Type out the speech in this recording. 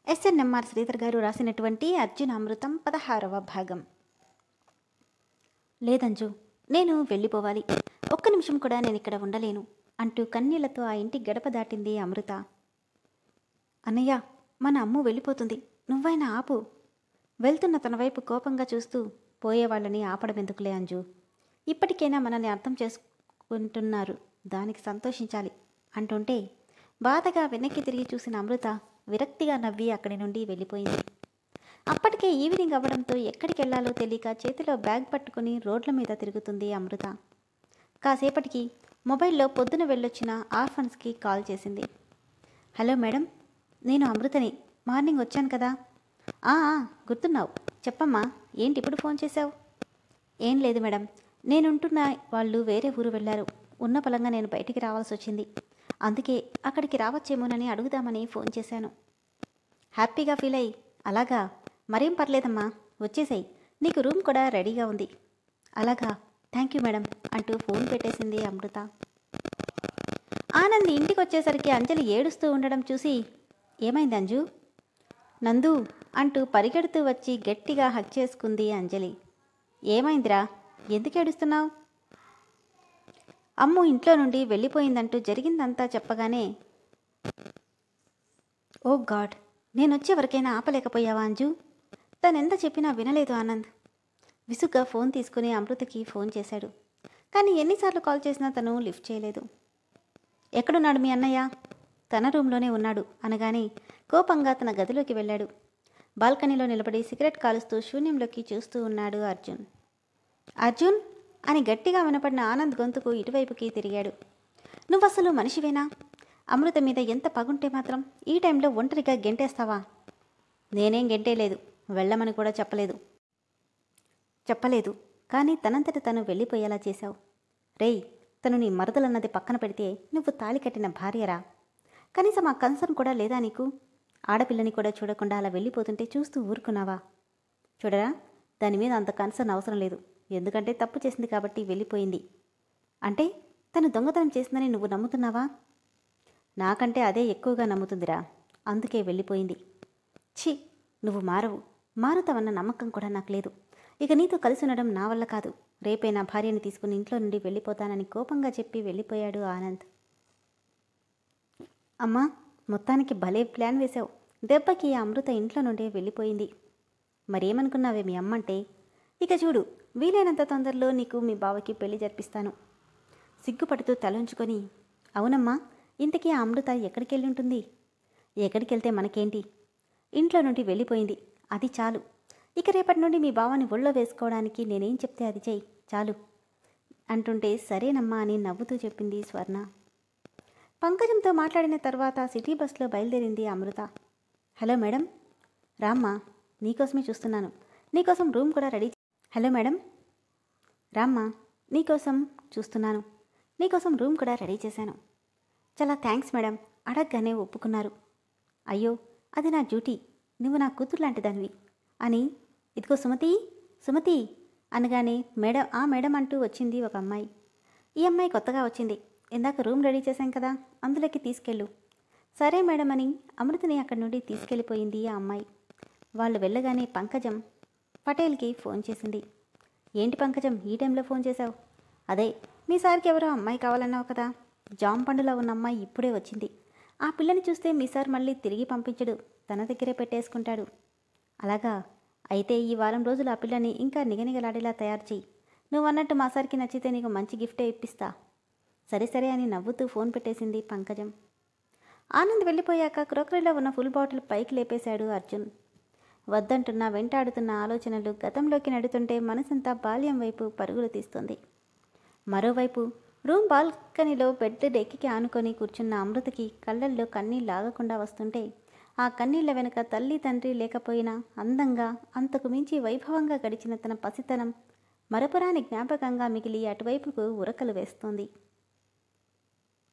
SNMR Sridhar గారు రాసినటువంటి అర్జున అమృతం 16వ భాగం. లేదంజు, నేను వెళ్ళిపోవాలి. ఒక్క నిమిషం కూడా నేను ఇక్కడ ఉండలేను అంటూ కన్నీళ్లతో ఆ ఇంటి గడప దాటింది అమృత. అన్నయ్య, మన అమ్ము వెళ్ళిపోతుంది, నువ్వైనా ఆపు. వెళ్తున్న తన వైపు కోపంగా చూస్తూ, పోయేవాళ్ళని ఆపడం ఎందుకులే అంజు, ఇప్పటికైనా మనల్ని అర్థం చేసుకుంటున్నారు, దానికి సంతోషించాలి అంటుంటే బాధగా వెనక్కి తిరిగి చూసిన అమృత విరక్తిగా నవ్వి అక్కడి నుండి వెళ్ళిపోయింది. అప్పటికే ఈవినింగ్ అవ్వడంతో ఎక్కడికి వెళ్లాలో తెలియక చేతిలో బ్యాగ్ పట్టుకుని రోడ్ల మీద తిరుగుతుంది అమృత. కాసేపటికి మొబైల్లో పొద్దున వెళ్ళొచ్చిన ఆర్ఫన్స్కి కాల్ చేసింది. హలో మేడం, నేను అమృతని, మార్నింగ్ వచ్చాను కదా. గుర్తున్నావు, చెప్పమ్మా, ఏంటి ఇప్పుడు ఫోన్ చేశావు? ఏం లేదు మేడం, నేనుంటున్న వాళ్ళు వేరే ఊరు వెళ్ళారు, ఉన్న పలంగా నేను బయటికి రావాల్సి వచ్చింది, అందుకే అక్కడికి రావచ్చేమోనని అడుగుదామని ఫోన్ చేశాను. హ్యాపీగా ఫీల్ అయ్యి, అలాగా, మరేం పర్లేదమ్మా, వచ్చేసాయి, నీకు రూమ్ కూడా రెడీగా ఉంది. అలాగా, థ్యాంక్ యూ మేడం అంటూ ఫోన్ పెట్టేసింది అమృత. ఆనంద్ ఇంటికి వచ్చేసరికి అంజలి ఏడుస్తూ ఉండడం చూసి, ఏమైంది అంజు? నందు అంటూ పరిగెడుతూ వచ్చి గట్టిగా హగ్ చేసుకుంది అంజలి. ఏమైందిరా, ఎందుకు ఏడుస్తున్నావు? అమ్ము ఇంట్లో నుండి వెళ్ళిపోయిందంటూ జరిగిందంతా చెప్పగానే, ఓ గాడ్, నేనొచ్చి ఎవరికైనా ఆపలేకపోయావా అంజు? తనెంత చెప్పినా వినలేదు ఆనంద్. విసుగ్గా ఫోన్ తీసుకుని అమృతకి ఫోన్ చేశాడు. కానీ ఎన్నిసార్లు కాల్ చేసినా తను లిఫ్ట్ చేయలేదు. ఎక్కడున్నాడు మీ అన్నయ్య? తన రూమ్లోనే ఉన్నాడు అనగానే కోపంగా తన గదిలోకి వెళ్ళాడు. బాల్కనీలో నిలబడి సిగరెట్ కాలుస్తూ శూన్యంలోకి చూస్తూ ఉన్నాడు అర్జున్. అర్జున్ అని గట్టిగా వినపడిన ఆనంద్ గొంతుకు ఇటువైపుకి తిరిగాడు. నువ్వసలు మనిషివేనా? అమృత మీద ఎంత పగుంటే మాత్రం ఈ టైంలో ఒంటరిగా గెంటేస్తావా? నేనేం గెంటేలేదు, వెళ్ళమని కూడా చెప్పలేదు, కానీ తనంతట తను వెళ్ళిపోయేలా చేశావు. రేయ్, తను నీ మరదలన్నది పక్కన పెడితే నువ్వు తాళి కట్టిన భార్యరా? కనీసం ఆ కన్సర్న్ కూడా లేదా నీకు? ఆడపిల్లని కూడా చూడకుండా అలా వెళ్ళిపోతుంటే చూస్తూ ఊరుకున్నావా? చూడరా, దాని మీద అంత కన్సర్న్ అవసరం లేదు, ఎందుకంటే తప్పు చేసింది కాబట్టి వెళ్ళిపోయింది. అంటే తను దొంగతనం చేసిందని నువ్వు నమ్ముతున్నావా? నాకంటే అదే ఎక్కువగా నమ్ముతుందిరా, అందుకే వెళ్ళిపోయింది. ఛీ, నువ్వు మారుతావన్న నమ్మకం కూడా నాకు లేదు. ఇక నీతో కలిసి ఉండడం నా వల్ల కాదు. రేపే నా భార్యని తీసుకుని ఇంట్లో నుండి వెళ్ళిపోతానని కోపంగా చెప్పి వెళ్ళిపోయాడు ఆనంద్. అమ్మా, మొత్తానికి భలే ప్లాన్ వేశావు. దెబ్బకి అమృత ఇంట్లో నుండే వెళ్ళిపోయింది. మరేమనుకున్నావే మీ అమ్మంటే? ఇక చూడు, వీలైనంత తొందరలో నీకు మీ బావకి పెళ్లి జరిపిస్తాను. సిగ్గుపడుతూ తలంచుకొని, అవునమ్మా, ఇంతకీ ఆ అమృత ఎక్కడికి వెళ్ళి ఉంటుంది? ఎక్కడికి వెళ్తే మనకేంటి? ఇంట్లో నుండి వెళ్ళిపోయింది, అది చాలు. ఇక రేపటి నుండి మీ బావని ఒళ్ళో వేసుకోవడానికి నేనేం చెప్తే అది చెయ్యి, చాలు అంటుంటే సరేనమ్మా అని నవ్వుతూ చెప్పింది స్వర్ణ. పంకజంతో మాట్లాడిన తర్వాత సిటీ బస్లో బయలుదేరింది అమృత. హలో మేడం, రామ్మా, నీకోసమే చూస్తున్నాను, నీకోసం రూమ్ కూడా రెడీ. హలో మేడం, రామ్మా, నీకోసం చూస్తున్నాను, నీకోసం రూమ్ కూడా రెడీ చేశాను. చాలా థ్యాంక్స్ మేడం, అడగగానే ఒప్పుకున్నారు. అయ్యో, అది నా డ్యూటీ, నువ్వు నా కూతురు లాంటి దానివి అని. ఇదిగో సుమతి అనగానే మేడం అంటూ వచ్చింది ఒక అమ్మాయి. ఈ అమ్మాయి కొత్తగా వచ్చింది, ఇందాక రూమ్ రెడీ చేశాం కదా, అందులోకి తీసుకెళ్ళు. సరే మేడం అని అమృతని అక్కడి నుండి తీసుకెళ్ళిపోయింది ఆ అమ్మాయి. వాళ్ళు వెళ్ళగానే పంకజం పటేల్కి ఫోన్ చేసింది. ఏంటి పంకజం, ఈ టైంలో ఫోన్ చేశావు? అదే, మీ సార్కి ఎవరో అమ్మాయి కావాలన్నావు కదా, జామ పండులో ఉన్న అమ్మాయి ఇప్పుడే వచ్చింది. ఆ పిల్లని చూస్తే మీ సార్ మళ్ళీ తిరిగి పంపించడు, తన దగ్గరే పెట్టేసుకుంటాడు. అలాగా, అయితే ఈ వారం రోజులు ఆ పిల్లని ఇంకా నిగనిగలాడేలా తయారు చెయ్యి. నువ్వు అన్నట్టు మా సార్కి నచ్చితే నీకు మంచి గిఫ్టే ఇప్పిస్తా. సరే అని నవ్వుతూ ఫోన్ పెట్టేసింది పంకజం. ఆనంద్ వెళ్ళిపోయాక క్రోకరీలో ఉన్న ఫుల్ బాటిల్ పైకి లేపేశాడు అర్జున్. వద్దంటున్న వెంటాడుతున్న ఆలోచనలు గతంలోకి నడుతుంటే మనసంతా బాల్యం వైపు పరుగులు తీస్తుంది. మరోవైపు రూమ్ బాల్కనీలో బెడ్ డెక్కికి ఆనుకొని కూర్చున్న అమృతకి కళ్ళల్లో కన్నీళ్ళు ఆగకుండా వస్తుంటే, ఆ కన్నీళ్ల వెనుక తల్లి తండ్రి లేకపోయినా అందంగా, అంతకు మించి వైభవంగా గడిచిన తన పసితనం మరపురాని జ్ఞాపకంగా మిగిలి అటువైపుకు ఉరకలు వేస్తోంది.